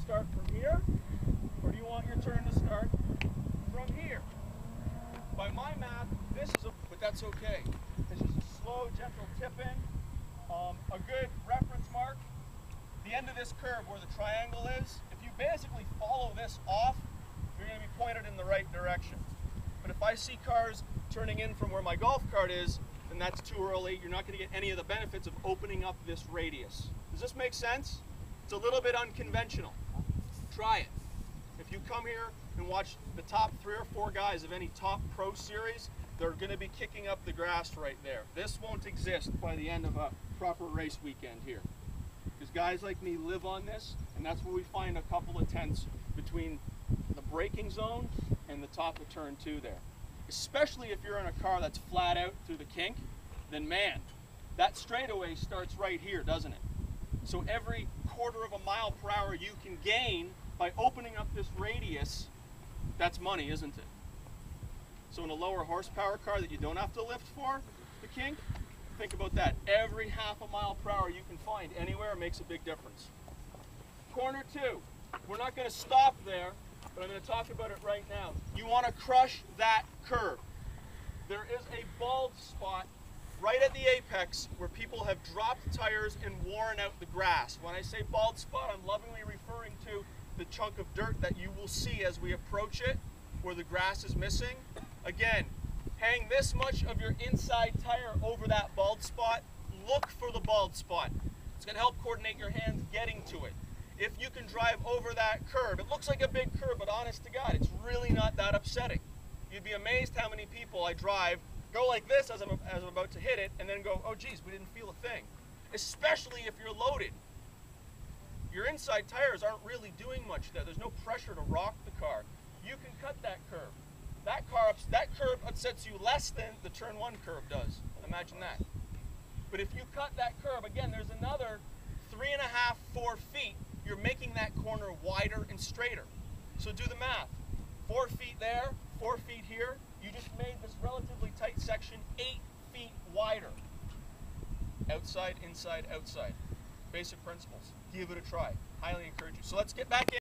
start from here, or do you want your turn to start from here? By my math, this is but that's okay. It's just a slow, gentle tip in. A good reference mark, the end of this curve where the triangle is, if you basically follow this off, you're going to be pointed in the right direction. But if I see cars turning in from where my golf cart is, then that's too early. You're not going to get any of the benefits of opening up this radius. Does this make sense? It's a little bit unconventional. Try it. If you come here and watch the top 3 or 4 guys of any top pro series, they're going to be kicking up the grass right there. This won't exist by the end of a proper race weekend here. Because guys like me live on this, and that's where we find a couple of tenths between the braking zone and the top of turn 2 there. Especially if you're in a car that's flat out through the kink, then man, that straightaway starts right here, doesn't it? So every quarter of a mile per hour you can gain by opening up this radius, that's money, isn't it? So in a lower horsepower car that you don't have to lift for the kink, think about that. Every half a mile per hour you can find anywhere makes a big difference. Corner 2. We're not going to stop there, but I'm going to talk about it right now. You want to crush that curve. There is a bald spot right at the apex where people have dropped tires and worn out the grass. When I say bald spot, I'm lovingly referring to the chunk of dirt that you will see as we approach it, where the grass is missing. Again, hang this much of your inside tire over that bald spot. Look for the bald spot. It's going to help coordinate your hands getting to it. If you can drive over that curb, it looks like a big curb, but honest to God, it's really not that upsetting. You'd be amazed how many people I drive go like this as I'm about to hit it, and then go, oh geez, we didn't feel a thing. Especially if you're loaded. Your inside tires aren't really doing much there. There's no pressure to rock the car. You can cut that curve. That curve upsets you less than the turn 1 curve does. Imagine that. But if you cut that curve, again, there's another 3.5, 4 feet. You're making that corner wider and straighter. So do the math. 4 feet there, 4 feet here. You just made this relatively tight section 8 feet wider. Outside, inside, outside. Basic principles. Give it a try. Highly encourage you. So let's get back in.